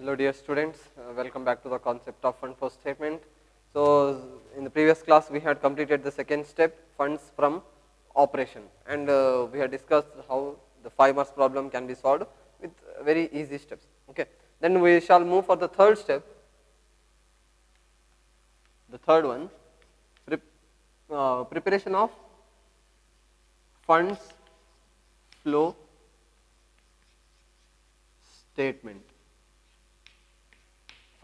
Hello dear students, welcome back to the concept of fund flow statement. So in the previous class we had completed the second step, funds from operation, and we had discussed how the 5 marks problem can be solved with very easy steps. Okay, then we shall move for the third step. The third one, preparation of funds flow statement.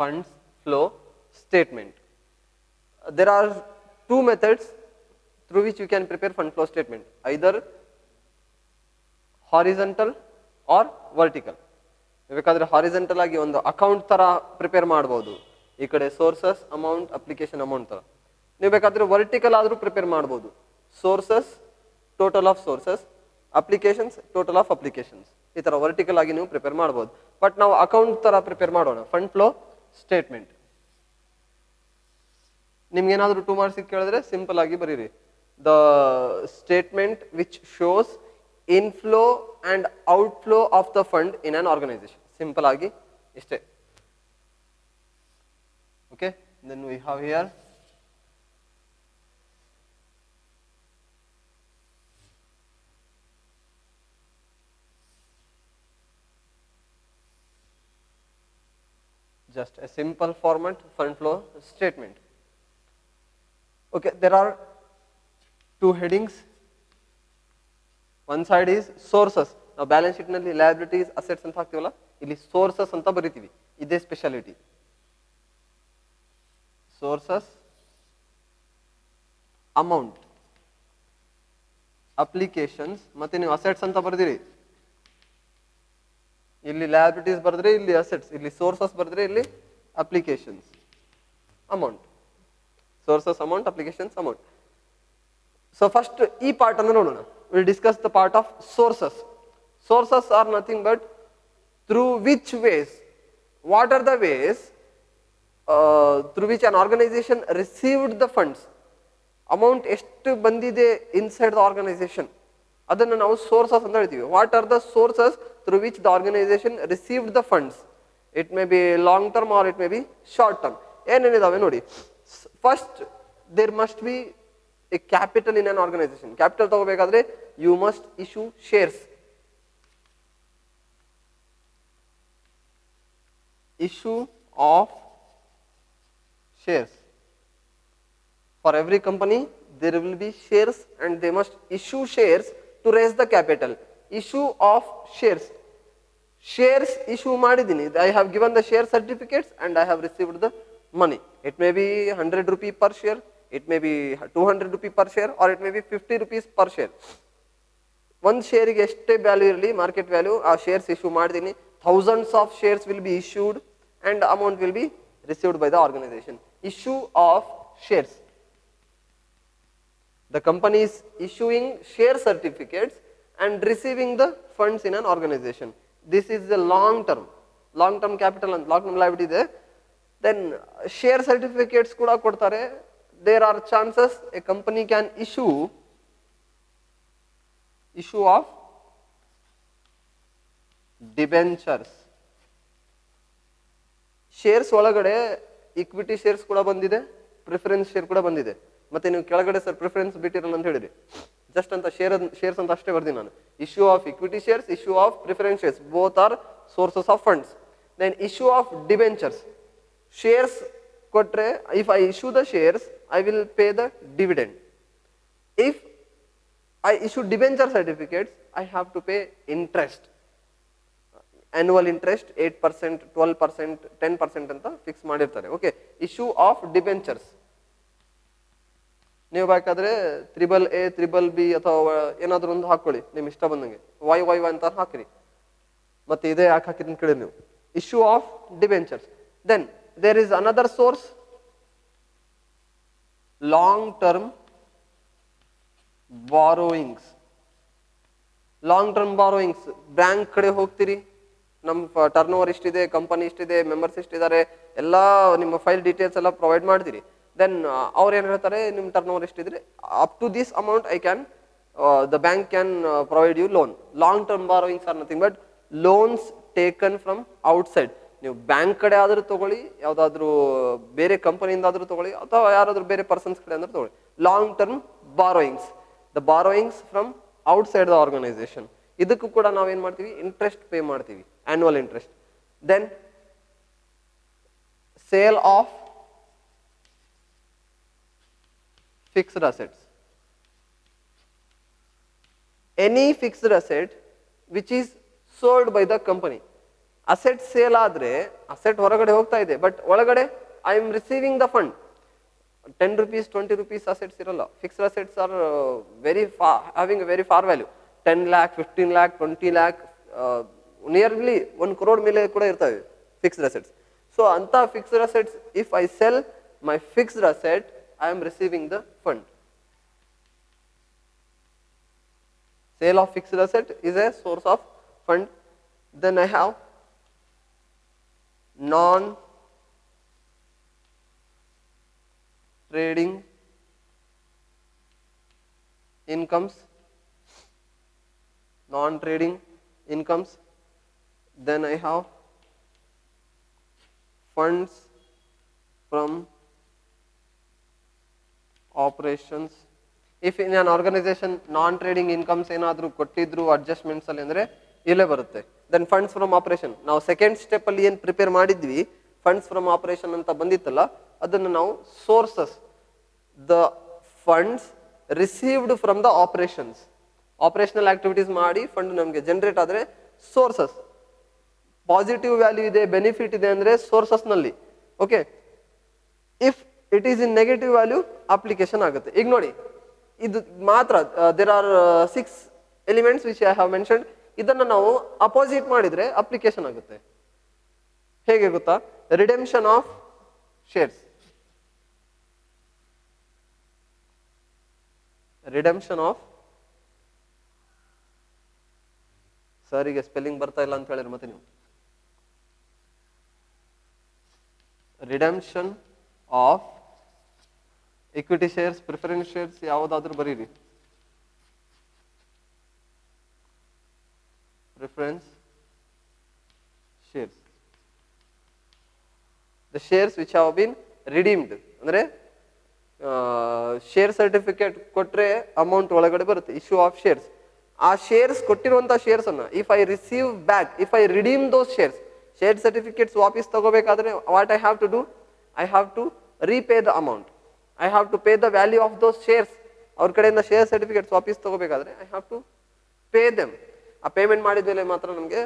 Funds flow statement. There are two methods through which you can prepare fund flow statement, either horizontal or vertical. ಬೇಕಾದ್ರೆ horizontal ಆಗಿ ಒಂದು account ತರ prepare ಮಾಡಬಹುದು, ಈ ಕಡೆ sources amount application amount ತರ. ನೀವು ಬೇಕಾದ್ರೆ ವರ್ಟಿಕಲ್ ಆದ್ರೂ ಪ್ರಿಪೇರ್ ಮಾಡಬಹುದು, sources total of sources, applications total of applications, ಈ ತರ ವರ್ಟಿಕಲ್ ಆಗಿ ನೀವು ಪ್ರಿಪೇರ್ ಮಾಡಬಹುದು. ಬಟ್ ನಾವು ಅಕೌಂಟ್ ತರ ಪ್ರಿಪೇರ್ ಮಾಡೋಣ, ಫಂಡ್ ಫ್ಲೋ ಸ್ಟೇಟ್ಮೆಂಟ್. ನಿಮ್ಗೆ ಏನಾದ್ರು 2 ಮಾರ್ಕ್ಸ್ ಕೇಳಿದ್ರೆ ಸಿಂಪಲ್ ಆಗಿ ಬರೀರಿ, the statement which shows inflow and outflow of the fund in an organization. Simple agi ishte. Okay, then we have here just a simple format, fund flow statement. Okay, there are two headings. One side is sources. Now balance sheet nalli liabilities, assets anta ಹಾಕ್ತಿವಲ್ಲ, ಇಲ್ಲಿ sources ಅಂತ ಬರಿತೀವಿ, ಇದೇ speciality. Sources, amount, applications, ಮತ್ತೆ ನೀವು assets ಅಂತ ಬರ್ದಿರಿ. ಇಲ್ಲಿ liabilities ಬರೆದ್ರೆ ಇಲ್ಲಿ assets, ಇಲ್ಲಿ sources ಬರೆದ್ರೆ ಇಲ್ಲಿ applications, amount. Sources, amount, applications, amount. So first ಈ ಪಾರ್ಟ್ ಅನ್ನು ನೋಡೋಣ. We'll discuss the part of sources. Sources are nothing but through which ways, what are the ways through which an organization received the funds. Amount ಎಷ್ಟು ಬಂದಿದೆ inside the organization, ಅದನ್ನು ನಾವು sources ಅಂತ ಹೇಳ್ತೀವಿ. What are the sources through which the organization received the funds? It may be long term or it may be short term. ಏನೇನಿದಾವೆ ನೋಡಿ. First, there must be a capital in an organization. Capital ತಗೋಬೇಕಾದ್ರೆ you must issue shares. Issue of shares. For every company there will be shares and they must issue shares to raise the capital. Issue of shares. Shares issue ಮಾಡಿದ್ದೀನಿ, I have given the share certificates and I have received the money. It may be 100 rupee per share, it may be 200 rupee per share, or it may be 50 rupees per share. One share ಗೆ ಎಷ್ಟೇ value ಇರಲಿ, market value, ಆ shares issue ಮಾಡಿದೀನಿ. Thousands of shares will be issued and amount will be received by the organization. Issue of shares. The company is issuing share certificates and receiving the funds in an organization. This is the long term capital and long term liability ಇದೆ. Then share certificates ಕೂಡ ಕೊಡ್ತಾರೆ. There are chances a company can issue of debentures. Shares ಒಳಗಡೆ equity shares ಕೂಡ ಬಂದಿದೆ, preference share ಕೂಡ ಬಂದಿದೆ. ಮತ್ತೆ ನೀವು ಕೆಳಗಡೆ ಸರ್ ಪ್ರಿಫರೆನ್ಸ್ ಬಿಟ್ಟಿರಲ್ಲ ಅಂತ ಹೇಳಿರಿ, ಜಸ್ಟ್ ಅಂತ ಶೇರ್ಸ್ ಅಂತ ಅಷ್ಟೇ ಬರ್ತೀನಿ ನಾನು. Issue of equity shares, issue of preference shares, both are sources of funds. Then issue of debentures. Shares ಕೊಟ್ರೆ, if I issue the shares I will pay the dividend. If I issue debenture certificates, I have to pay interest. Annual interest 8%, 12%, 10% ಅಂತ fix ಮಾಡಿರ್ತಾರೆ. Okay, issue of debentures. ನೀವು ಬೇಕಾದ್ರೆ AAA, BBB ಅಥವಾ ಏನಾದರೂ ಒಂದು ಹಾಕೊಳ್ಳಿ, ನಿಮ್ ಇಷ್ಟ ಬಂದಂಗೆ. YY ಅಂತ ಹಾಕಿರಿ, ಮತ್ತೆ ಇದೇ ಯಾಕೆ ಹಾಕಿರಿ ಅಂತ ಕೇಳಿ ನೀವು. Issue of debentures. Then there is another source, long term borrowings. Long term borrowings, bank ಕಡೆ ಹೋಗ್ತೀರಿ, ನಮ್ಮ ಟರ್ನ್ ಓವರ್ ಇಷ್ಟಿದೆ, ಕಂಪನಿ ಇಷ್ಟಿದೆ, ಮೆಂಬರ್ಸ್ ಇಷ್ಟಿದ್ದಾರೆ, ಎಲ್ಲ ನಿಮ್ಮ ಫೈಲ್ ಡೀಟೇಲ್ಸ್ ಎಲ್ಲ ಪ್ರೊವೈಡ್ ಮಾಡ್ತೀರಿ. ದೆನ್ ಅವ್ರು ಏನು ಹೇಳ್ತಾರೆ, ನಿಮ್ಮ ಟರ್ನ್ ಓವರ್ ಎಷ್ಟಿದ್ರೆ up to this amount I can, the bank can provide you loan. Long term borrowings are nothing but loans taken from outside. ನೀವು ಬ್ಯಾಂಕ್ ಕಡೆ ಆದ್ರೂ ತಗೊಳ್ಳಿ, ಯಾವ್ದಾದ್ರು ಬೇರೆ ಕಂಪನಿಯಿಂದ ಆದ್ರೂ ತಗೊಳ್ಳಿ, ಅಥವಾ ಯಾರಾದ್ರೂ ಬೇರೆ ಪರ್ಸನ್ಸ್ ಕಡೆ ಆದ್ರೂ ತಗೊಳ್ಳಿ. Long term borrowings, the borrowings from outside the organisation, ಇದಕ್ಕೂ ಕೂಡ ನಾವೇನ್ ಮಾಡ್ತೀವಿ, ಇಂಟ್ರೆಸ್ಟ್ ಪೇ ಮಾಡ್ತೀವಿ, annual interest. Then sale of fixed assets, any fixed asset which is sold by the company. Asset sale ಆದ್ರೆ ಅಸೆಟ್ ಹೊರಗಡೆ ಹೋಗ್ತಾ ಇದೆ, ಬಟ್ ಒಳಗಡೆ I am receiving the fund. 10 rupees 20 rupees assets ಇರಲ್ಲ. Fixed assets are very having very far value. 10 lakh 15 lakh 20 lakh nearly 1 crore ಮೇಲೆ ಕೂಡ ಇರ್ತವೆ fixed assets. So ಅಂತ fixed assets, if I sell my fixed asset, I am receiving the fund. Sale of fixed asset is a source of fund. Then I have non-trading incomes. Non-trading incomes. Then I have funds from operations. If in an organization non trading incomes ಏನಾದರೂ ಕೊಟ್ಟಿದ್ರು adjustments ಅಲ್ಲಿ ಅಂದ್ರೆ ಇಲ್ಲೇ ಬರುತ್ತೆ. Then funds from operation, ನಾವು second step ಅಲ್ಲಿ ಏನ್ prepare ಮಾಡಿದ್ವಿ ಫಂಡ್ಸ್ ಫ್ರಮ್ ಆಪರೇಷನ್ ಅಂತ ಬಂದಿತ್ತಲ್ಲ, ಅದನ್ನು ನಾವು sources, the funds received from the operations, operational activities ಮಾಡಿ ಫಂಡ್ ನಮಗೆ ಜನರೇಟ್ ಆದ್ರೆ ಸೋರ್ಸಸ್. ಪಾಸಿಟಿವ್ ವ್ಯಾಲ್ಯೂ ಇದೆ, ಬೆನಿಫಿಟ್ ಇದೆ ಅಂದ್ರೆ ಸೋರ್ಸಸ್ ನಲ್ಲಿ. Okay, if it is in negative value application ಆಗುತ್ತೆ. ಈಗ ನೋಡಿ, ಇದು ಮಾತ್ರ there are 6 elements which I have mentioned. ಇದನ್ನ ನಾವು ಅಪೋಸಿಟ್ ಮಾಡಿದ್ರೆ ಅಪ್ಲಿಕೇಶನ್ ಆಗುತ್ತೆ. ಹೇಗೆ ಗೊತ್ತಾ? Redemption of shares, redemption of, ಸರಿಗೆ ಸ್ಪೆಲ್ಲಿಂಗ್ ಬರ್ತಾ ಇಲ್ಲ ಅಂತ ಹೇಳಿದ್ರೆ ಮತ್ತೆ ನೀವು, redemption of equity shares, preference shares, ಯಾವುದಾದ್ರೂ ಬರೀರಿ. Preference shares, the shares which have been redeemed, ಅಂದ್ರೆ ಶೇರ್ ಸರ್ಟಿಫಿಕೇಟ್ ಕೊಟ್ರೆ ಅಮೌಂಟ್ ಒಳಗಡೆ ಬರುತ್ತೆ. ಇಶ್ಯೂ ಆಫ್ ಶೇರ್ಸ್, ಆ ಶೇರ್ಸ್ ಕೊಟ್ಟಿರುವಂತ ಶೇರ್ಸ್ ಅನ್ನ if I receive back, if I redeem those shares, share certificates ವಾಪಸ್ ತಗೋಬೇಕಾದ್ರೆ what I have to do, I have to repay the amount, I have to pay the value of those shares. ಅವ್ರ ಕಡೆಯಿಂದ share certificates ವಾಪಸ್ ತಗೋಬೇಕಾದ್ರೆ I have to pay them. ಆ payment ಮಾಡಿದ ಮೇಲೆ ಮಾತ್ರ ನಮಗೆ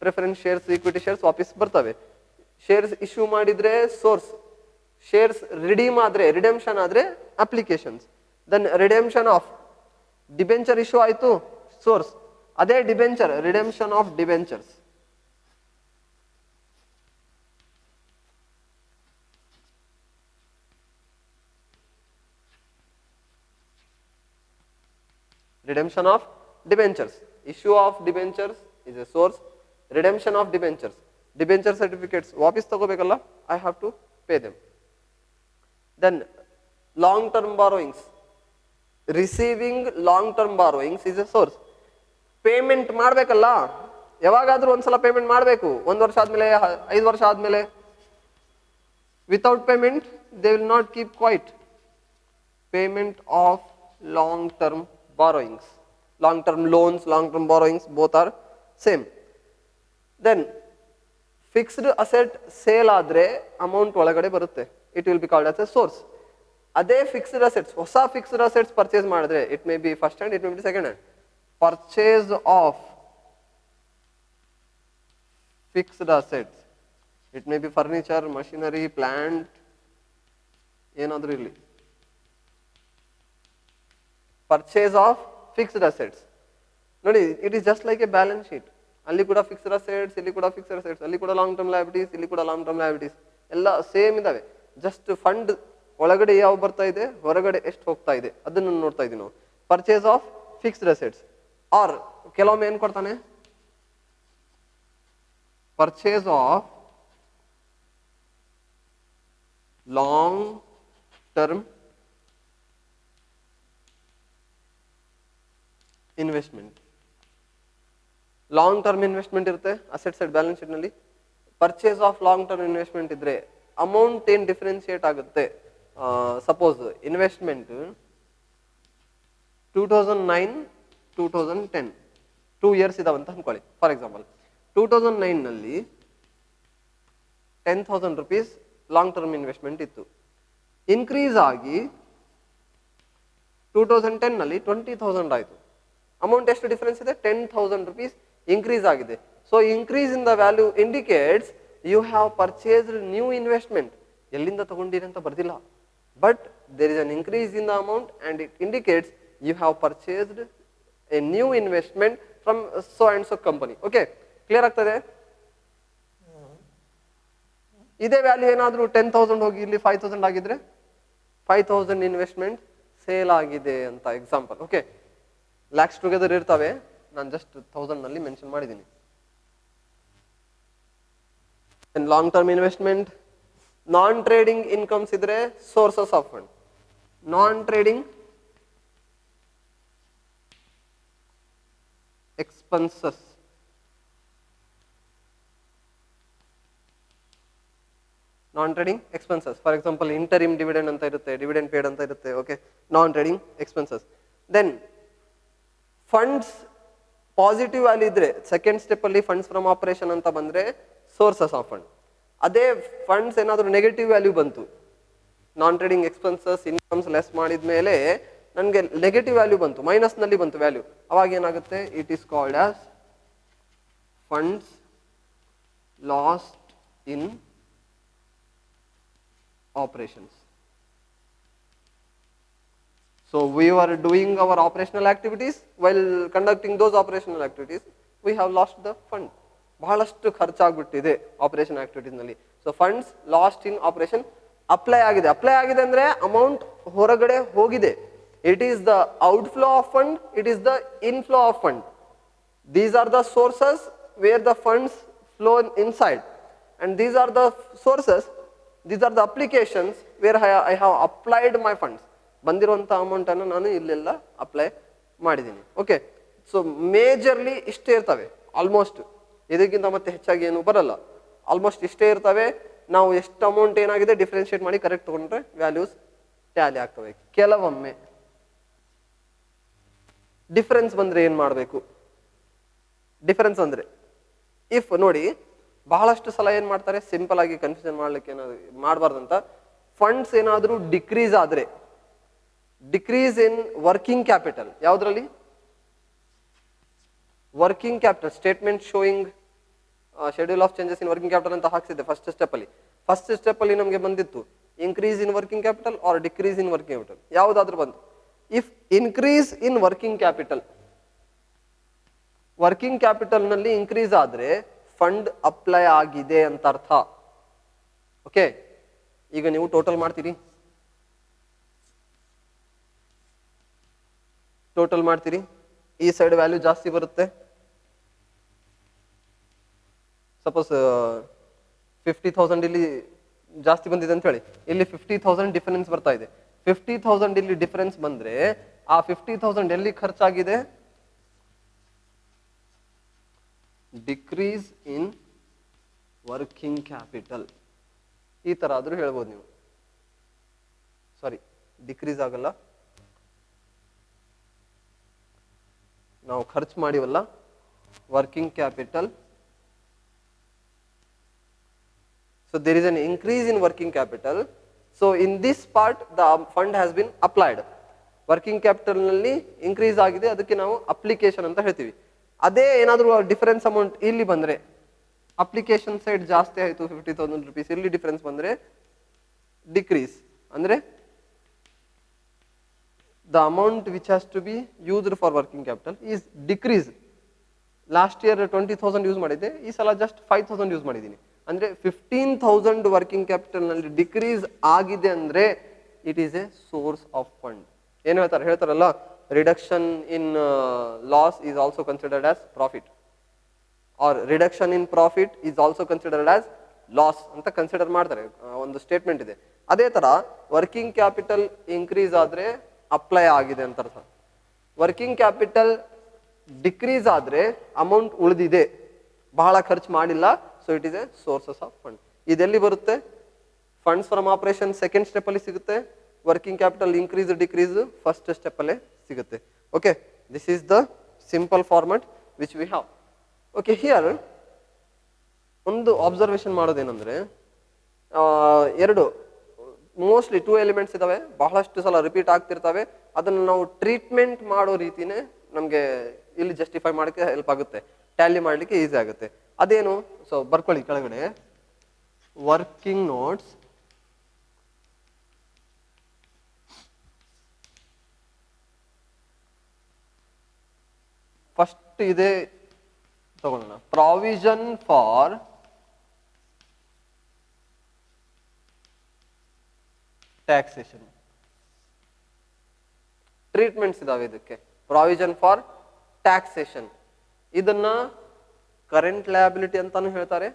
ಪ್ರಿಫರೆನ್ಸ್ ಶೇರ್ಸ್, ಇಕ್ವಿಟಿ ಶೇರ್ಸ್ ವಾಪಸ್ ಬರ್ತವೆ. ಶೇರ್ಸ್ ಇಶ್ಯೂ ಮಾಡಿದ್ರೆ ಸೋರ್ಸ್, ಶೇರ್ಸ್ ರಿಡೀಮ್ ಆದ್ರೆ, ರಿಡೆಂಪ್ಷನ್ ಆದ್ರೆ applications. Then redemption of debenture issue ಆಯ್ತು, ಸೋರ್ಸ್. ಅದೇ debenture, redemption of debentures. Redemption of debentures, issue of debentures is a source. Redemption of debentures, debenture certificates ವಾಪಸ್ ತಗೋಬೇಕಲ್ಲ, I have to pay them. Then long term borrowings, receiving long term borrowings is a source. Payment ಮಾಡಬೇಕಲ್ಲ, ಯಾವಾಗಾದ್ರೂ ಒಂದ್ಸಲ payment ಮಾಡಬೇಕು. 1 ವರ್ಷ ಆದ್ಮೇಲೆ, 5 ವರ್ಷ ಆದ್ಮೇಲೆ. Without payment they will not keep quiet. Payment of long term borrowings, long term loans, long term borrowings, both are same. Then fixed asset sale ಆದ್ರೆ amount ಒಳಗಡೆ ಬರುತ್ತೆ, it will be called as a source. ಅದೇ fixed assets, ಹೊಸ fixed assets purchase ಮಾಡಿದ್ರೆ, it may be first hand, it may be second hand. Purchase of fixed assets, it may be furniture, machinery, plant, ಏನಾದ್ರೂ ಇಲ್ಲಿ. Purchase of fixed assets ನೋಡಿ, it is just like A balance sheet. ಅಲ್ಲಿ ಕೂಡ fixed assets, ಇಲ್ಲಿ ಕೂಡ fixed assets, ಅಲ್ಲಿ ಕೂಡ long term liabilities, ಇಲ್ಲಿ ಕೂಡ ಲಾಂಗ್ ಟರ್ಮ್ ಲಯಬಿಲಿಟೀಸ್, ಎಲ್ಲ ಸೇಮ್ ಇದಾವೆ. ಜಸ್ಟ್ ಫಂಡ್ ಒಳಗಡೆ ಯಾವ ಬರ್ತಾ ಇದೆ, ಹೊರಗಡೆ ಎಷ್ಟು ಹೋಗ್ತಾ ಇದೆ, ಅದನ್ನು ನೋಡ್ತಾ ಇದೀವಿ ನಾವು. Purchase of fixed assets. Or ಕೆಲವೊಮ್ಮೆ ಏನ್ ಕೊಡ್ತಾನೆ, purchase of long term investment. Long term investment ಇರುತ್ತೆ ಅಸೆಟ್ ಸೈಡ್ ಬ್ಯಾಲೆನ್ಸ್ ಶೀಟ್ ನಲ್ಲಿ. Purchase of long term investment ಇದ್ರೆ ಅಮೌಂಟ್ ಏನ್ ಡಿಫ್ರೆನ್ಶಿಯೇಟ್ ಆಗುತ್ತೆ. ಸಪೋಸ್ ಇನ್ವೆಸ್ಟ್ಮೆಂಟ್ 2009 2010 2 ಇಯರ್ಸ್ ಇದಾವಂತ ಅನ್ಕೊಳ್ಳಿ. ಫಾರ್ ಎಕ್ಸಾಂಪಲ್ 2009 ನಲ್ಲಿ 10,000 rupees ಲಾಂಗ್ ಟರ್ಮ್ ಇನ್ವೆಸ್ಟ್ಮೆಂಟ್ ಇತ್ತು. ಇನ್ಕ್ರೀಸ್ ಆಗಿ 2010 ನಲ್ಲಿ 20,000 ಆಯಿತು. ಅಮೌಂಟ್ ಎಷ್ಟು ಡಿಫರೆನ್ಸ್ ಇದೆ? 10,000 rupees ಇನ್ಕ್ರೀಸ್ ಆಗಿದೆ. So increase in the value indicates you have purchased new investment. ಎಲ್ಲಿಂದ ತಗೊಂಡಿರಿ ಅಂತ ಬರ್ದಿಲ್ಲ, but there is an increase in the amount and it indicates you have purchased a new investment from so and so company. Okay, clear ಆಗ್ತದೆ? ಇದೇ value ಏನಾದರೂ 10,000 ಹೋಗಿ ಇಲ್ಲಿ 5,000 ಆಗಿದ್ರೆ 5,000 ಇನ್ವೆಸ್ಟ್ಮೆಂಟ್ ಸೇಲ್ ಆಗಿದೆ ಅಂತ ಎಕ್ಸಾಂಪಲ್. ಓಕೆ, ಲ್ಯಾಕ್ಸ್ ಟುಗೆದರ್ ಇರ್ತವೆ, ನಾನು ಜಸ್ಟ್ 1000 ನಲ್ಲಿ ಮೆನ್ಷನ್ ಮಾಡಿದ್ದೀನಿ. Long term investment, non trading incomes ಇದ್ರೆ sources of fund. Non trading expenses, non trading expenses. For example interim dividend ಅಂತ ಇರುತ್ತೆ, ಡಿವಿಡೆಂಡ್ ಪೇಡ್ ಅಂತ ಇರುತ್ತೆ. Okay, non trading expenses. Then funds positive value ಇದ್ರೆ second step ಅಲ್ಲಿ funds from operation ಅಂತ ಬಂದ್ರೆ sources of fund. ಅದೇ funds ಏನಾದರೂ ನೆಗೆಟಿವ್ ವ್ಯಾಲ್ಯೂ ಬಂತು, non trading expenses incomes less ಮಾಡಿದ ಮೇಲೆ ನನಗೆ ನೆಗೆಟಿವ್ ವ್ಯಾಲ್ಯೂ ಬಂತು, ಮೈನಸ್ ನಲ್ಲಿ ಬಂತು ವ್ಯಾಲ್ಯೂ, ಅವಾಗ ಏನಾಗುತ್ತೆ? It is called as funds lost in operations. So we were doing our operational activities. While conducting those operational activities, we have lost the fund. ಬಹಳಷ್ಟು ಖರ್ಚಾಗ್ಬಿಟ್ಟಿದೆ ಆಪರೇಷನ್ ಆಕ್ಟಿವಿಟೀಸ್ ನಲ್ಲಿ. So funds lost in operation apply ಆಗಿದೆ. Apply ಆಗಿದೆ ಅಂದ್ರೆ amount ಹೊರಗಡೆ ಹೋಗಿದೆ. It is the outflow of fund, it is the inflow of fund. These are the sources where the funds flow inside, and these are the sources, these are the applications where I have applied my funds. ಬಂದಿರುವಂತ amount ಅನ್ನು ನಾನು ಇಲ್ಲೆಲ್ಲ apply ಮಾಡಿದ್ದೀನಿ. Okay, so majorly ಇಷ್ಟೇ ಇರ್ತವೆ. Almost ಇದಕ್ಕಿಂತ ಮತ್ತೆ ಹೆಚ್ಚಾಗಿ ಏನು ಬರಲ್ಲ. ಆಲ್ಮೋಸ್ಟ್ ಇಷ್ಟೇ ಇರ್ತವೆ. ನಾವು ಎಷ್ಟು ಅಮೌಂಟ್ ಏನಾಗಿದೆ ಡಿಫ್ರೆನ್ಶಿಯೇಟ್ ಮಾಡಿ ಕರೆಕ್ಟ್ ತಗೊಂಡ್ರೆ ವ್ಯಾಲ್ಯೂಸ್ ಟ್ಯಾಲಿ ಆಗ್ತವೆ. ಕೆಲವೊಮ್ಮೆ ಡಿಫರೆನ್ಸ್ ಬಂದ್ರೆ ಏನ್ ಮಾಡಬೇಕು? ಡಿಫರೆನ್ಸ್ ಅಂದ್ರೆ ಇಫ್ ನೋಡಿ, ಬಹಳಷ್ಟು ಸಲ ಏನ್ ಮಾಡ್ತಾರೆ, ಸಿಂಪಲ್ ಆಗಿ ಕನ್ಫ್ಯೂಷನ್ ಮಾಡ್ಲಿಕ್ಕೆ ಏನಾದ್ರು ಮಾಡಬಾರ್ದಂತ, ಫಂಡ್ಸ್ ಏನಾದರೂ ಡಿಕ್ರೀಸ್ ಆದ್ರೆ, ಡಿಕ್ರೀಸ್ ಇನ್ ವರ್ಕಿಂಗ್ ಕ್ಯಾಪಿಟಲ್, ಯಾವ್ದ್ರಲ್ಲಿ? Working capital statement showing schedule of changes in working capital ಅಂತ ಹಾಕ್ಸಿದೆ ಫಸ್ಟ್ ಸ್ಟೆಪ್ ಅಲ್ಲಿ. ಫಸ್ಟ್ ಸ್ಟೆಪ್ ಅಲ್ಲಿ ನಮಗೆ ಬಂದಿತ್ತು increase in working capital R decrease in working capital, ಯಾವ್ದಾದ್ರು ಬಂತು. If increase in working capital, working capital ನಲ್ಲಿ increase ಆದ್ರೆ fund apply ಆಗಿದೆ ಅಂತ ಅರ್ಥ. ಓಕೆ, ಈಗ ನೀವು ಟೋಟಲ್ ಮಾಡ್ತೀರಿ, ಟೋಟಲ್ ಮಾಡ್ತೀರಿ, ಈ ಸೈಡ್ ವ್ಯಾಲ್ಯೂ ಜಾಸ್ತಿ ಬರುತ್ತೆ. ಸಪೋಸ್ 50,000 ಇಲ್ಲಿ ಜಾಸ್ತಿ ಬಂದಿದೆ ಅಂತ ಹೇಳಿ, ಇಲ್ಲಿ 50,000 ಡಿಫರೆನ್ಸ್ ಬರ್ತಾ ಇದೆ. 50,000 ಇಲ್ಲಿ ಡಿಫರೆನ್ಸ್ ಬಂದ್ರೆ ಆ 50,000 ಎಲ್ಲಿ ಖರ್ಚಾಗಿದೆ? ಡಿಕ್ರೀಸ್ ಇನ್ ವರ್ಕಿಂಗ್ ಕ್ಯಾಪಿಟಲ್, ಈ ತರ ಆದ್ರೂ ಹೇಳ್ಬೋದು ನೀವು. ಸಾರಿ, ಡಿಕ್ರೀಸ್ ಆಗಲ್ಲ, ನಾವು ಖರ್ಚು ಮಾಡಿವಲ್ಲ working capital. So there is an increase in working capital. So in this part the fund has been applied. Working capital ನಲ್ಲಿ increase ಆಗಿದೆ, ಅದಕ್ಕೆ ನಾವು ಅಪ್ಲಿಕೇಶನ್ ಅಂತ ಹೇಳ್ತೀವಿ. ಅದೇ ಏನಾದರೂ ಡಿಫರೆನ್ಸ್ ಅಮೌಂಟ್ ಇಲ್ಲಿ ಬಂದ್ರೆ, ಅಪ್ಲಿಕೇಶನ್ ಸೈಡ್ ಜಾಸ್ತಿ ಆಯಿತು 50,000 rupees, ಇಲ್ಲಿ ಡಿಫರೆನ್ಸ್ ಬಂದ್ರೆ ಡಿಕ್ರೀಸ್ ಅಂದ್ರೆ the amount which has to be used for working capital is decreased. Last year 20,000 use ಮಾಡಿದ್ದೆ, ಈ ಸಲ ಜಸ್ಟ್ 5,000 ಯೂಸ್ ಮಾಡಿದ್ದೀನಿ. ಅಂದ್ರೆ 15,000 ವರ್ಕಿಂಗ್ ಕ್ಯಾಪಿಟಲ್ ನಲ್ಲಿ ಡಿಕ್ರೀಸ್ ಆಗಿದೆ ಅಂದ್ರೆ it is a source of fund. ಏನು ಹೇಳ್ತಾರಲ್ಲ, reduction in loss is also considered as profit, or reduction in profit is also considered as loss ಅಂತ ಕನ್ಸಿಡರ್ ಮಾಡ್ತಾರೆ, ಒಂದು ಸ್ಟೇಟ್ಮೆಂಟ್ ಇದೆ. ಅದೇ ತರ ವರ್ಕಿಂಗ್ ಕ್ಯಾಪಿಟಲ್ ಇನ್ಕ್ರೀಸ್ ಆದ್ರೆ ಅಪ್ಲೈ ಆಗಿದೆ ಅಂತ ಅರ್ಥ. ವರ್ಕಿಂಗ್ ಕ್ಯಾಪಿಟಲ್ ಡಿಕ್ರೀಸ್ ಆದ್ರೆ ಅಮೌಂಟ್ ಉಳಿದಿದೆ, ಬಹಳ ಖರ್ಚು ಮಾಡಿಲ್ಲ, so it is a sources of fund. ಇದೆಲ್ಲಿ ಬರುತ್ತೆ? Funds from operation second step ಅಲ್ಲಿ ಸಿಗುತ್ತೆ, working capital increase decrease first step ಅಲ್ಲೇ ಸಿಗುತ್ತೆ. Okay, this is the simple format which we have. Okay, here ಒಂದು ಅಬ್ಸರ್ವೇಷನ್ ಮಾಡೋದೇನೆಂದ್ರೆ ಎರಡು ಮೋಸ್ಟ್ಲಿ 2 ಎಲಿಮೆಂಟ್ಸ್ ಇದಾವೆ, ಬಹಳಷ್ಟು ಸಲ ರಿಪೀಟ್ ಆಗ್ತಿರ್ತವೆ. ಅದನ್ನು ನಾವು ಟ್ರೀಟ್ಮೆಂಟ್ ಮಾಡೋ ರೀತಿನೇ ನಮಗೆ ಇಲ್ಲಿ ಜಸ್ಟಿಫೈ ಮಾಡೋಕ್ಕೆ ಹೆಲ್ಪ್ ಆಗುತ್ತೆ, ಟ್ಯಾಲಿ ಮಾಡಲಿಕ್ಕೆ ಈಸಿ ಆಗುತ್ತೆ. ಅದೇನು? ಸೊ ಬರ್ಕೊಳ್ಳಿ ಕೆಳಗಡೆ, ವರ್ಕಿಂಗ್ ನೋಟ್ಸ್, ಫಸ್ಟ್ ಇದೆ ತಗೊಳ್ಳೋಣ, ಪ್ರಾವಿಷನ್ ಫಾರ್ ಟ್ಯಾಕ್ಸೇಷನ್. ಟ್ರೀಟ್ಮೆಂಟ್ಸ್ ಇದಾವೆ ಇದಕ್ಕೆ. ಪ್ರಾವಿಷನ್ ಫಾರ್ ಟ್ಯಾಕ್ಸೇಷನ್, ಇದನ್ನ ಕರೆಂಟ್ ಲಯಬಿಲಿಟಿ ಅಂತಾನು ಹೇಳ್ತಾರೆ,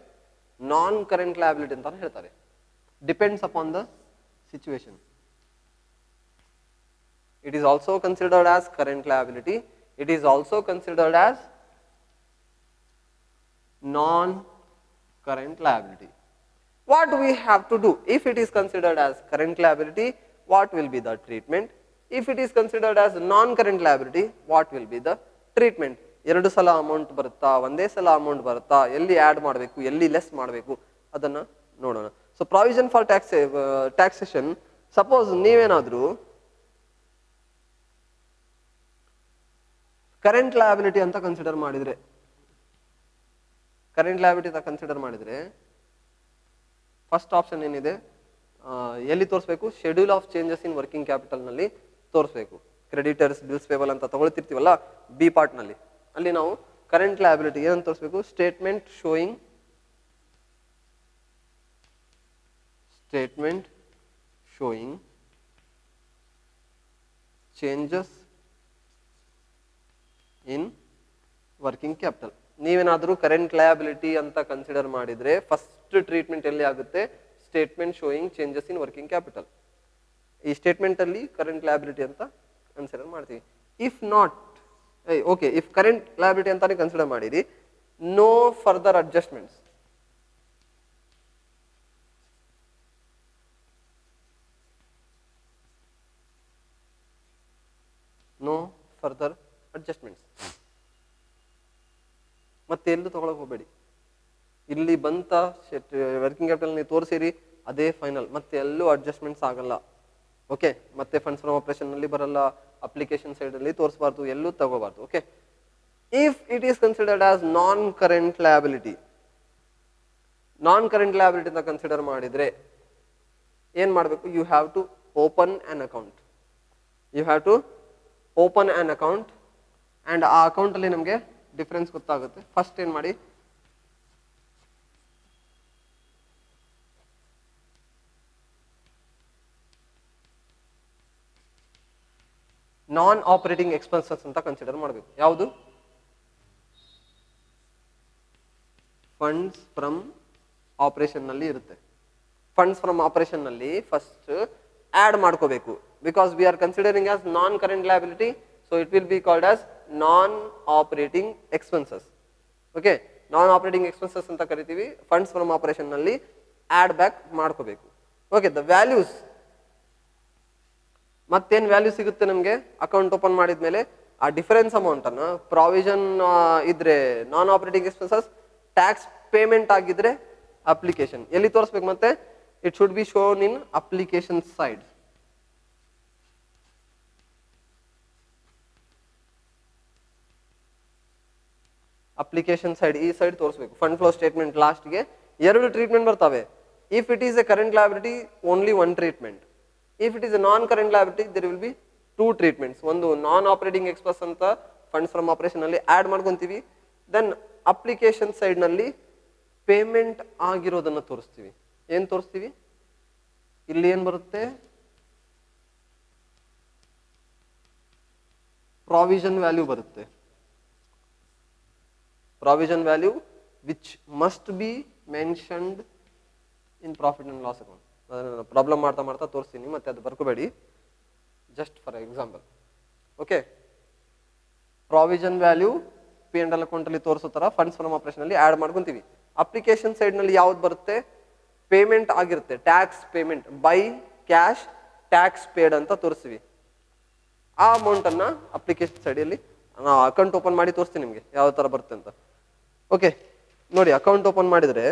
ನಾನ್ ಕರೆಂಟ್ ಲಯಬಿಲಿಟಿ ಅಂತಾನು ಹೇಳ್ತಾರೆ, depends upon the situation. It is also considered as current liability. It is also considered as non-current liability. What we have to do? If it is considered as current liability, what will be the treatment? If it is considered as non-current liability, what will be the treatment? ಎರಡು ಸಲ amount ಬರುತ್ತಾ, ಒಂದೇ ಸಲ amount ಬರುತ್ತಾ, ಎಲ್ಲಿ add ಮಾಡಬೇಕು, ಎಲ್ಲಿ less ಮಾಡಬೇಕು, ಅದನ್ನ ನೋಡೋಣ. So provision for taxation, suppose ನೀವೇನಾದ್ರೂ ಕರೆಂಟ್ ಲಯಬಿಲಿಟಿ ಅಂತ ಕನ್ಸಿಡರ್ ಮಾಡಿದ್ರೆ, ಫಸ್ಟ್ ಆಪ್ಷನ್ ಏನಿದೆ, ಎಲ್ಲಿ ತೋರಿಸಬೇಕು? Schedule of changes in working capital ನಲ್ಲಿ ತೋರಿಸಬೇಕು. ಕ್ರೆಡಿಟರ್ಸ್, ಬಿಲ್ಸ್ ಪೇಬಲ್ ಅಂತ ತಗೊಳ್ತಿರ್ತೀವಲ್ಲ ಬಿ ಪಾರ್ಟ್ ನಲ್ಲಿ, ಅಲ್ಲಿ ನಾವು ಕರೆಂಟ್ ಲಯಬಿಲಿಟಿ ಏನಂತ ತೋರಿಸಬೇಕು? Statement showing changes in working capital. ನೀವೇನಾದ್ರೂ ಕರೆಂಟ್ ಲಯಬಿಲಿಟಿ ಅಂತ ಕನ್ಸಿಡರ್ ಮಾಡಿದ್ರೆ ಫಸ್ಟ್ ಟ್ರೀಟ್ಮೆಂಟ್ ಎಲ್ಲಿ ಆಗುತ್ತೆ? Statement showing changes in working capital. ಈ ಸ್ಟೇಟ್ಮೆಂಟ್ ಅಲ್ಲಿ ಕರೆಂಟ್ ಲಯಬಿಲಿಟಿ ಅಂತ ಕನ್ಸಿಡರ್ ಮಾಡ್ತೀವಿ. If not, okay, if current liability ಅಂತಾನೆ ಕನ್ಸಿಡರ್ ಮಾಡಿರಿ, ನೋ ಫರ್ದರ್ ಅಡ್ಜಸ್ಟ್ಮೆಂಟ್ಸ್, ಮತ್ತೆ ಎಲ್ಲೂ ತಗೊಳಕ್ ಹೋಗ್ಬೇಡಿ. ಇಲ್ಲಿ ಬಂತ ವರ್ಕಿಂಗ್ ಕ್ಯಾಪಿಟಲ್ ನೀವು ತೋರಿಸಿರಿ, ಅದೇ ಫೈನಲ್, ಮತ್ತೆ ಎಲ್ಲೂ ಅಡ್ಜಸ್ಟ್ಮೆಂಟ್ಸ್ ಆಗಲ್ಲ. ಓಕೆ, ಮತ್ತೆ ಫಂಡ್ಸ್ ಫ್ರಮ್ ಆಪರೇಷನ್ ನಲ್ಲಿ ಬರಲ್ಲ, ಅಪ್ಲಿಕೇಶನ್ ಸೈಡ್ ಅಲ್ಲಿ ತೋರಿಸಬಾರ್ದು, ಎಲ್ಲೂ ತಗೋಬಾರ್ದು. Okay, if it is considered as non current liability ಅಂತ ಕನ್ಸಿಡರ್ ಮಾಡಿದ್ರೆ ಏನ್ ಮಾಡಬೇಕು? You have to open an account, and ಆ ಅಕೌಂಟ್ ಅಲ್ಲಿ ನಮಗೆ ಡಿಫರೆನ್ಸ್ ಗೊತ್ತಾಗುತ್ತೆ. ಫಸ್ಟ್ ಏನ್ ಮಾಡಿ, ನಾನ್ ಆಪರೇಟಿಂಗ್ ಎಕ್ಸ್ಪೆನ್ಸಸ್ ಅಂತ ಕನ್ಸಿಡರ್ ಮಾಡಬೇಕು. ಯಾವುದು? ಫಂಡ್ಸ್ ಫ್ರಮ್ ಆಪರೇಷನ್ ನಲ್ಲಿ ಇರುತ್ತೆ. ಫಂಡ್ಸ್ ಫ್ರಮ್ ಆಪರೇಷನ್ ನಲ್ಲಿ ಫಸ್ಟ್ ಆಡ್ ಮಾಡ್ಕೋಬೇಕು, because we are considering as non current liability, so it will be called as non operating expenses. Okay, non operating expenses ಅಂತ ಕರಿತೀವಿ. Funds from operation ನಲ್ಲಿ add back ಮಾಡ್ಕೋಬೇಕು. Okay, the values, ಮತ್ತೇನ್ value ಸಿಗುತ್ತೆ ನಮಗೆ account open ಮಾಡಿದ್ಮೇಲೆ? ಆ difference amount ಅನ್ನ ಪ್ರಾವಿಷನ್ ಇದ್ರೆ ನಾನ್ ಆಪರೇಟಿಂಗ್ ಎಕ್ಸ್ಪೆನ್ಸಸ್, ಟ್ಯಾಕ್ಸ್ ಪೇಮೆಂಟ್ ಆಗಿದ್ರೆ ಅಪ್ಲಿಕೇಶನ್ ಎಲ್ಲಿ ತೋರಿಸ್ಬೇಕು? ಮತ್ತೆ it should be shown in application side. Application side, ಈ ಸೈಡ್ ತೋರಿಸ್ಬೇಕು. ಫಂಡ್ ಫ್ಲೋ ಸ್ಟೇಟ್ಮೆಂಟ್ ಲಾಸ್ಟ್ಗೆ ಎರಡು ಟ್ರೀಟ್ಮೆಂಟ್ ಬರ್ತವೆ. If it is A current liability, only one treatment. If it is a non-current liability, there will be two treatments. ಒಂದು non operating expense ಅಂತ funds from operation ನಲ್ಲಿ add ಮಾಡ್ಕೊಂತೀವಿ. Then application side ನಲ್ಲಿ payment ಆಗಿರೋದನ್ನ ತೋರಿಸ್ತೀವಿ. ಏನ್ ತೋರಿಸ್ತೀವಿ? ಇಲ್ಲಿ ಏನ್ ಬರುತ್ತೆ? ಪ್ರಾವಿಷನ್ ವ್ಯಾಲ್ಯೂ ಬರುತ್ತೆ. Provision value which must be mentioned in profit and loss account. Problem ಮಾಡ್ತಾ ತೋರಿಸ್ತೀನಿ, ಮತ್ತೆ ಅದು ಬರ್ಕೋಬೇಡಿ, just for example. Okay, provision value P and L account ಅಲ್ಲಿ ತೋರಿಸೋ ತರ ಫಂಡ್ಸ್ ಫ್ರಮ್ ಆಪರೇಷನ್ ಅಲ್ಲಿ ಆಡ್ ಮಾಡ್ಕೊಂತೀವಿ. ಅಪ್ಲಿಕೇಶನ್ ಸೈಡ್ ನಲ್ಲಿ ಯಾವ್ದು ಬರುತ್ತೆ, ಪೇಮೆಂಟ್ ಆಗಿರುತ್ತೆ, tax payment by cash tax paid ಅಂತ ತೋರಿಸ್ತೀವಿ. ಆ ಅಮೌಂಟ್ ಅನ್ನ ಅಪ್ಲಿಕೇಶನ್ ಸೈಡಲ್ಲಿ ಅಕೌಂಟ್ ಓಪನ್ ಮಾಡಿ ತೋರಿಸ್ತೀನಿ ನಿಮಗೆ ಯಾವ ತರ ಬರುತ್ತೆ ಅಂತ. ಓಕೆ ನೋಡಿ, ಅಕೌಂಟ್ ಓಪನ್ ಮಾಡಿದ್ರೆ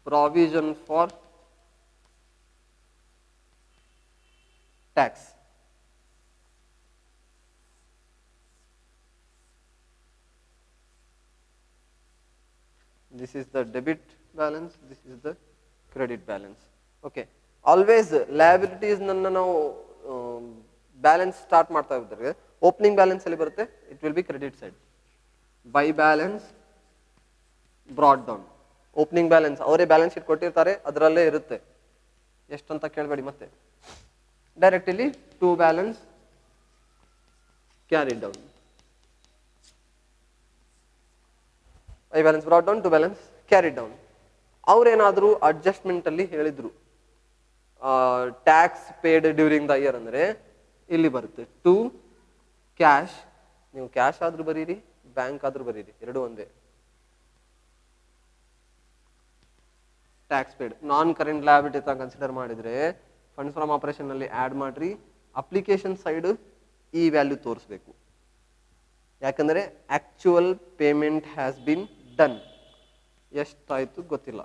provision for tax, this is the debit balance, this is the credit balance. Okay, always liabilities ನನ್ನ ನಾವು ಬ್ಯಾಲೆನ್ಸ್ ಸ್ಟಾರ್ಟ್ ಮಾಡ್ತಾ ಇದ್ದರೆ ಓಪನಿಂಗ್ ಬ್ಯಾಲೆನ್ಸ್ ಅಲ್ಲಿ ಬರುತ್ತೆ, it will be credit side. By balance brought down, opening balance ಅವರೇ balance sheet ಕೊಟ್ಟಿರ್ತಾರೆ, ಅದರಲ್ಲೇ ಇರುತ್ತೆ, ಎಷ್ಟಂತ ಕೇಳಬೇಡಿ. ಮತ್ತೆ ಡೈರೆಕ್ಟ್ ಇಲ್ಲಿ to balance carry down, by balance brought down, to balance carry down. ಅವ್ರೇನಾದ್ರು ಅಡ್ಜಸ್ಟ್ಮೆಂಟ್ ಅಲ್ಲಿ ಹೇಳಿದ್ರು tax paid during the year ಅಂದ್ರೆ ಇಲ್ಲಿ ಬರುತ್ತೆ ಟು ಕ್ಯಾಶ್, ನೀವು ಕ್ಯಾಶ್ ಆದ್ರೂ ಬರೀರಿ, ಬ್ಯಾಂಕ್ ಆದ್ರೂ ಬರೀರಿ, ಎರಡು ಒಂದೇ. ಟ್ಯಾಕ್ಸ್ ಪೇಡ್ ನಾನ್ ಕರೆಂಟ್ ಲಯಬಿಲಿಟಿ ಅಂತ ಕನ್ಸಿಡರ್ ಮಾಡಿದ್ರೆ ಫಂಡ್ಸ್ ಫ್ರಮ್ ಆಪರೇಷನ್ ನಲ್ಲಿ ಆಡ್ ಮಾಡ್ರಿ, ಅಪ್ಲಿಕೇಶನ್ ಸೈಡ್ ಈ ವ್ಯಾಲ್ಯೂ ತೋರಿಸ್ಬೇಕು, ಯಾಕಂದ್ರೆ actual payment has been done. ಎಷ್ಟಾಯ್ತು ಗೊತ್ತಿಲ್ಲ.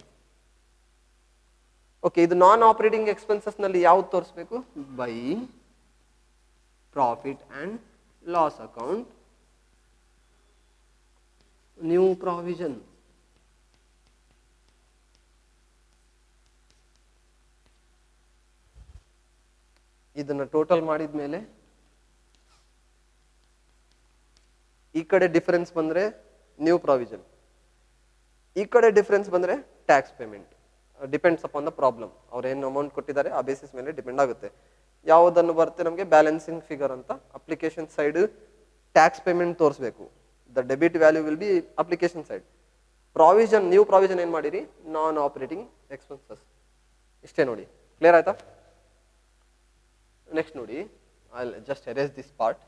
ಓಕೆ, ಇದು ನಾನ್ ಆಪರೇಟಿಂಗ್ ಎಕ್ಸ್ಪೆನ್ಸಸ್ ನಲ್ಲಿ ಯಾವ್ದು ತೋರಿಸ್ಬೇಕು, by profit and loss account, new provision. ಇದನ್ನ ಟೋಟಲ್ ಮಾಡಿದ್ಮೇಲೆ ಈ ಕಡೆ ಡಿಫರೆನ್ಸ್ ಬಂದ್ರೆ ನ್ಯೂ ಪ್ರಾವಿಷನ್, ಈ ಕಡೆ ಡಿಫರೆನ್ಸ್ ಬಂದ್ರೆ tax payment. Depends upon the problem, ಅವ್ರು ಏನು ಅಮೌಂಟ್ ಕೊಟ್ಟಿದ್ದಾರೆ ಆ ಬೇಸಿಸ್ ಮೇಲೆ ಡಿಪೆಂಡ್ ಆಗುತ್ತೆ. ಯಾವುದನ್ನು ಬರುತ್ತೆ ನಮಗೆ ಬ್ಯಾಲೆನ್ಸಿಂಗ್ ಫಿಗರ್ ಅಂತ. ಅಪ್ಲಿಕೇಶನ್ ಸೈಡ್ ಟ್ಯಾಕ್ಸ್ ಪೇಮೆಂಟ್ ತೋರಿಸಬೇಕು, the debit value will be application side. Provision, new provision ಏನ್ ಮಾಡಿರಿ, ನಾನ್ ಆಪರೇಟಿಂಗ್ ಎಕ್ಸ್ಪೆನ್ಸಸ್. ಇಷ್ಟೇ ನೋಡಿ, ಕ್ಲಿಯರ್ ಆಯ್ತಾ? ನೆಕ್ಸ್ಟ್ ನೋಡಿ, I just erase this part.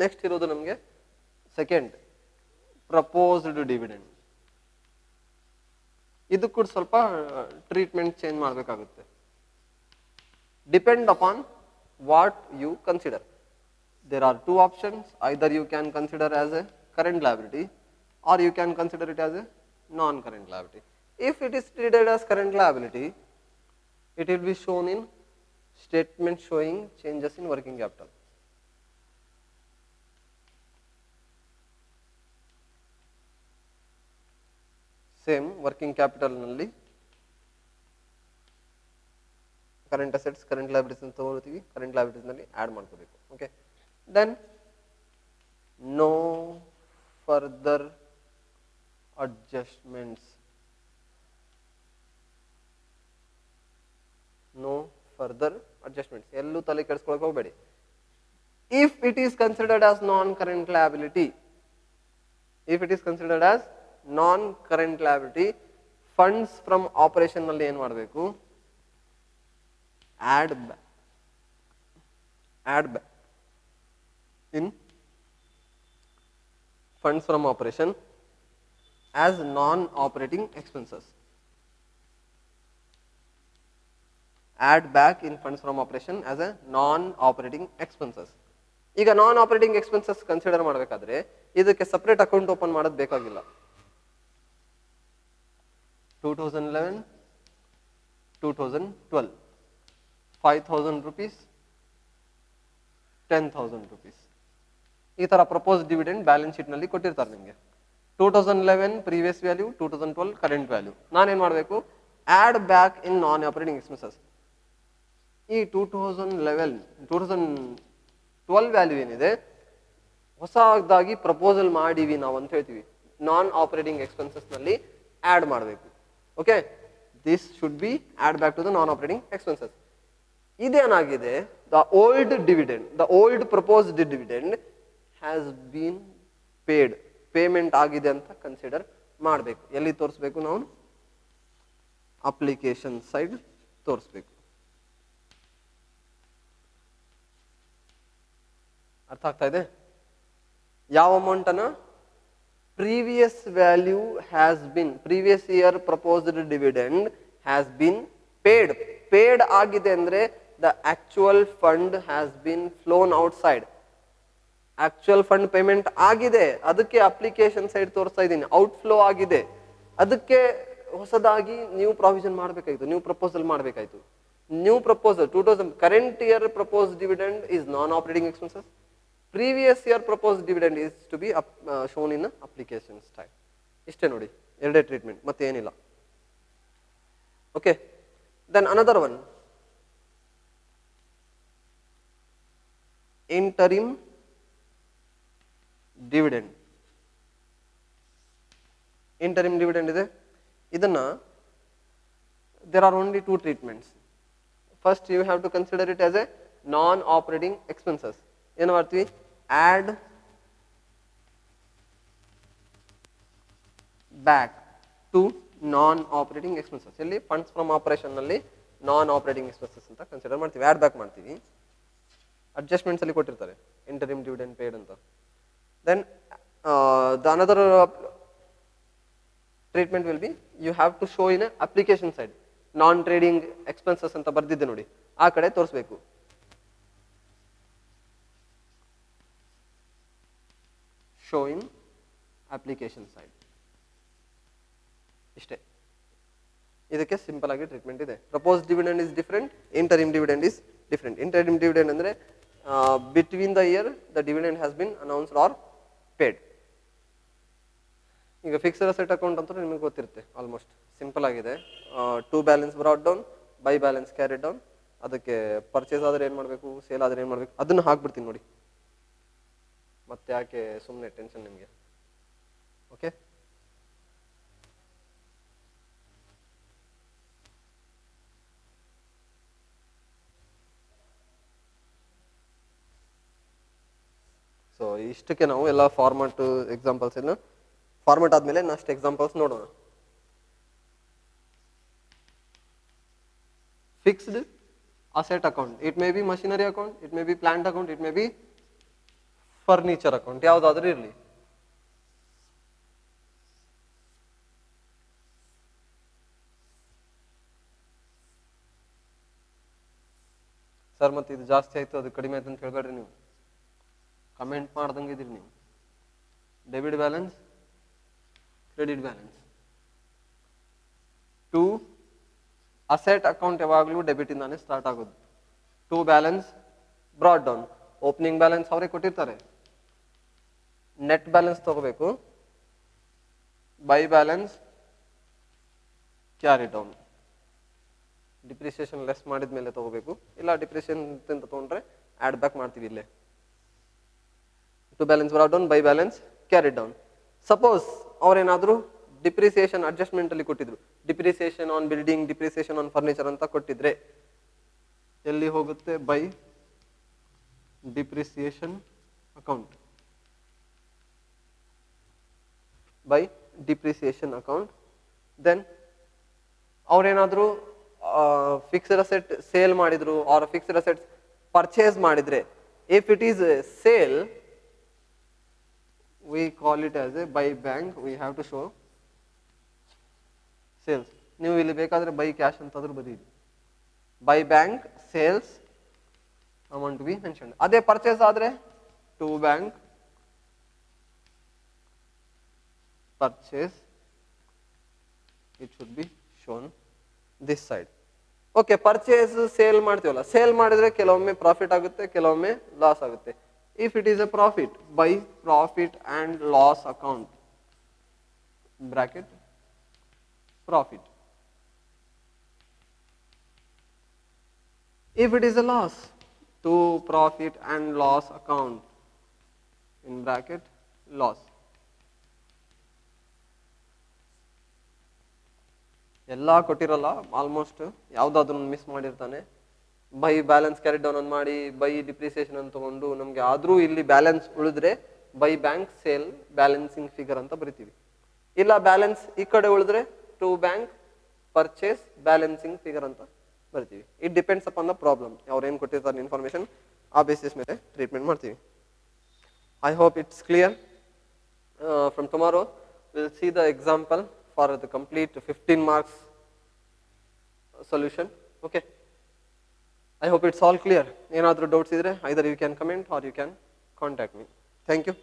Next ಇರೋದು ನಮಗೆ ಸೆಕೆಂಡ್, ಪ್ರಪೋಸ್ಡ್ ಡಿವಿಡೆಂಡ್. ಇದು ಕೂಡ ಸ್ವಲ್ಪ ಟ್ರೀಟ್ಮೆಂಟ್ ಚೇಂಜ್ ಮಾಡಬೇಕಾಗುತ್ತೆ. Depend upon what you consider. There are two options, either you can consider as a current liability or you can consider it as a non-current liability. If it is treated as current liability, it will be shown in statement showing changes in working capital. Same working capital ನಲ್ಲಿ current assets, current liabilities ಅಂತ ತಗೊಳ್ತೀವಿ, current liabilities ನಲ್ಲಿ add ಮಾಡ್ಕೋಬೇಕು. Okay, then no further adjustments, no further adjustments, ಎಲ್ಲೂ ತಲೆ ಕೆಡಿಸ್ಕೊಳಕ್ ಹೋಗಬೇಡಿ. If it is considered as non current liability, if it is considered as non current liability, funds from operation ನಲ್ಲಿ ಏನ್ ಮಾಡಬೇಕು, add back in funds from operation as non operating expenses. Add back in funds from operation as A non operating expenses. ಈಗ ನಾನ್ operating expenses consider ಮಾಡಬೇಕಾದ್ರೆ ಇದಕ್ಕೆ separate account open ಮಾಡೋದು ಬೇಕಾಗಿಲ್ಲ. 2011, 2012, 5,000 rupees, 10,000 rupees. ಈ ತರ ಪ್ರಪೋಸ್ ಡಿವಿಡೆಂಡ್ ಬ್ಯಾಲೆನ್ಸ್ ಶೀಟ್ ನಲ್ಲಿ ಕೊಟ್ಟಿರ್ತಾರೆ ನಿಮಗೆ. 2011 ಪ್ರೀವಿಯಸ್ ವ್ಯಾಲ್ಯೂ, 2012 ಕರೆಂಟ್ ವ್ಯಾಲ್ಯೂ. ನಾನೇನ್ ಮಾಡಬೇಕು, add back in non operating expenses. ಈ 2012 ವ್ಯಾಲ್ಯೂ ಏನಿದೆ, ಹೊಸದಾಗಿ ಪ್ರಪೋಸಲ್ ಮಾಡಿವಿ ನಾವು ಅಂತ ಹೇಳ್ತೀವಿ. ನಾನ್ ಆಪರೇಟಿಂಗ್ ಎಕ್ಸ್ಪೆನ್ಸಸ್ ನಲ್ಲಿ ಆಡ್ ಮಾಡಬೇಕು. Okay, this should be add back to the non operating expenses. ಇದೇನಾಗಿದೆ, the old dividend, the old proposed dividend has been paid, payment ಆಗಿದೆ ಅಂತ ಕನ್ಸಿಡರ್ ಮಾಡಬೇಕು. ಎಲ್ಲಿ ತೋರಿಸ್ಬೇಕು ನಾವು? ಅಪ್ಲಿಕೇಶನ್ ಸೈಡ್ ತೋರಿಸ್ಬೇಕು. ಅರ್ಥ ಆಗ್ತಾ ಇದೆ? ಯಾವ ಅಮೌಂಟ್ ಅನ್ನ? Previous value has been, previous year proposed dividend has bin paid. Paid ಆಗಿದೆ ಅಂದ್ರೆ the actual fund has been ಫ್ಲೋನ್ outside. Actual fund payment ಆಗಿದೆ, ಅದಕ್ಕೆ ಅಪ್ಲಿಕೇಶನ್ ಸೈಡ್ ತೋರಿಸ್ತಾ ಇದ್ದೀನಿ. ಔಟ್ಫ್ಲೋ ಆಗಿದೆ, ಅದಕ್ಕೆ ಹೊಸದಾಗಿ ನ್ಯೂ ಪ್ರಾವಿಷನ್ ಮಾಡಬೇಕಾಯ್ತು, ನ್ಯೂ ಪ್ರಪೋಸಲ್ ಮಾಡಬೇಕಾಯ್ತು. New proposal 2000 current year proposed dividend is non operating expenses. Previous year proposed dividend is to be shown in application style. ಇಷ್ಟೇ ನೋಡಿ, ಎರಡೇ ಟ್ರೀಟ್ಮೆಂಟ್, ಮತ್ತೆ ಏನಿಲ್ಲ. Okay, then another one, interim dividend. Interim dividend ಇದೆ, ಇದನ್ನ there are only two treatments. First you have to consider it as a non operating expenses. ಏನು ಮಾಡ್ತೀವಿ? add back to non operating expenses. ಇಲ್ಲಿ funds from operation ನಲ್ಲಿ non operating expenses ಅಂತ consider ಮಾಡ್ತೀವಿ, add back ಮಾಡ್ತೀವಿ. Adjustments ಅಲ್ಲಿ ಕೊಟ್ಟಿರ್ತಾರೆ interim dividend paid ಅಂತ. Then the another treatment will be, you have to show in application side. Non trading expenses ಅಂತ ಬರ್ದಿದ್ದೆ ನೋಡಿ, ಆ ಕಡೆ ತೋರಿಸ್ಬೇಕು. Show in application side. ಇಷ್ಟೇ, ಇದಕ್ಕೆ ಸಿಂಪಲ್ ಆಗಿ ಟ್ರೀಟ್ಮೆಂಟ್ ಇದೆ. Propose dividend is different, interim dividend is different. Interim dividend ಅಂದ್ರೆ between the here the dividend has been announced or paid. ಈಗ ಫಿಕ್ಸ್ಡ್ ಅಸೆಟ್ ಅಕೌಂಟ್ ಅಂತ ನಿಮಗೆ ಗೊತ್ತಿರುತ್ತೆ, ಆಲ್ಮೋಸ್ಟ್ ಸಿಂಪಲ್ ಆಗಿದೆ. To balance brought down, by balance carried down. ಅದಕ್ಕೆ purchase ಆದ್ರೆ ಏನು ಮಾಡಬೇಕು, ಸೇಲ್ ಆದ್ರೆ ಏನು ಮಾಡಬೇಕು, ಅದನ್ನ ಹಾಕ್ಬಿಡ್ತೀನಿ ನೋಡಿ, ಮತ್ತೆ ಯಾಕೆ ಸುಮ್ಮನೆ ಟೆನ್ಷನ್ ನಿಮಗೆ. ಓಕೆ, ಸೊ ಇಷ್ಟಕ್ಕೆ ನಾವು ಎಲ್ಲ ಫಾರ್ಮೆಟ್ ಎಕ್ಸಾಂಪಲ್ಸ್ ಇನ್ನು ಫಾರ್ಮೆಟ್ ಆದ್ಮೇಲೆ ನೆಕ್ಸ್ಟ್ ಎಕ್ಸಾಂಪಲ್ಸ್ ನೋಡೋಣ. Fixed asset account, it may be machinery account, it may be plant account, it may be furniture account, ಯಾವ್ದಾದ್ರೂ ಇರಲಿ. ಸರ್ ಮತ್ತೆ ಇದು ಜಾಸ್ತಿ ಆಯ್ತು ಅದು ಕಡಿಮೆ ಆಯ್ತು ಅಂತ ಹೇಳ್ಬೇಡ್ರಿ, ನೀವು ಕಮೆಂಟ್ ಮಾಡ್ದಂಗಿದ್ದೀರಿ ನೀವು. Debit balance, credit balance. To asset account ಯಾವಾಗಲೂ ಡೆಬಿಟ್ ಇಂದಾನೆ ಸ್ಟಾರ್ಟ್ ಆಗೋದು. To balance brought down, opening balance ಅವರೇ ಕೊಟ್ಟಿರ್ತಾರೆ, ನೆಟ್ ಬ್ಯಾಲೆನ್ಸ್ ತಗೋಬೇಕು. By balance carry down, depreciation less ಮಾಡಿದ ಮೇಲೆ ತಗೋಬೇಕು, ಇಲ್ಲ ಡಿಪ್ರಿಸಿಯೇಷನ್ ತಗೊಂಡ್ರೆ ಆಡ್ ಬ್ಯಾಕ್ ಮಾಡ್ತೀವಿ ಇಲ್ಲೇ. To balance brought down, by balance carry down. Suppose ಅವ್ರೇನಾದ್ರು ಡಿಪ್ರಿಸಿಯೇಷನ್ ಅಡ್ಜಸ್ಟ್ಮೆಂಟ್ ಅಲ್ಲಿ ಕೊಟ್ಟಿದ್ರು, depreciation on building, depreciation on furniture ಅಂತ ಕೊಟ್ಟಿದ್ರೆ ಎಲ್ಲಿ ಹೋಗುತ್ತೆ? By depreciation account. By depreciation account. Then ಅವ್ರೇನಾದ್ರು ಫಿಕ್ಸ್ಡ್ ಅಸೆಟ್ ಸೇಲ್ ಮಾಡಿದ್ರು ಆರ್ ಫಿಕ್ಸ್ಡ್ ಅಸೆಟ್ ಪರ್ಚೇಸ್ ಮಾಡಿದ್ರೆ, if it is sale we call it as a by bank, we have to show sales. ನೀವು ಇಲ್ಲಿ ಬೇಕಾದ್ರೆ ಬೈ ಕ್ಯಾಶ್ ಅಂತಾದ್ರೂ ಬರೀರಿ. By bank sales amount be mention. ಅದೇ purchase ಆದ್ರೆ to bank purchase, it should be shown this side. Okay, purchase sale ಮಾಡ್ತೀವಲ್ಲ, sale ಮಾಡಿದ್ರೆ ಕೆಲವೊಮ್ಮೆ ಪ್ರಾಫಿಟ್ ಆಗುತ್ತೆ, ಕೆಲವೊಮ್ಮೆ ಲಾಸ್ ಆಗುತ್ತೆ. If it is a profit, by profit and loss account, bracket profit. If it is a loss, to profit and loss account, in bracket loss. ಎಲ್ಲ ಕೊಟ್ಟಿರಲ್ಲ, almost ಯಾವುದಾದ್ರೂ miss ಮಾಡಿರ್ತಾನೆ. ಬೈ ಬ್ಯಾಲೆನ್ಸ್ ಕ್ಯಾರಿ ಡೌನ್ ಅಂತ ಮಾಡಿ by depreciation ಅಂತ ತಗೊಂಡು ನಮಗೆ ಆದರೂ ಇಲ್ಲಿ ಬ್ಯಾಲೆನ್ಸ್ ಉಳಿದ್ರೆ by bank sale balancing figure ಅಂತ ಬರಿತೀವಿ. ಇಲ್ಲ ಬ್ಯಾಲೆನ್ಸ್ ಈ ಕಡೆ ಉಳಿದ್ರೆ to bank purchase balancing figure ಅಂತ ಬರ್ತೀವಿ. It depends upon the problem. ಅವ್ರು ಏನು ಕೊಟ್ಟಿರ್ತಾರೆ ಇನ್ಫಾರ್ಮೇಶನ್ ಆ ಬೇಸಿಸ್ ಮೇಲೆ ಟ್ರೀಟ್ಮೆಂಟ್ ಮಾಡ್ತೀವಿ. I hope it's clear. From tomorrow will see the example for the complete 15 marks solution. Okay. I hope it's all clear. ಏನಾದರೂ doubts ಇದ್ರೆ either you can comment or you can contact me. Thank you.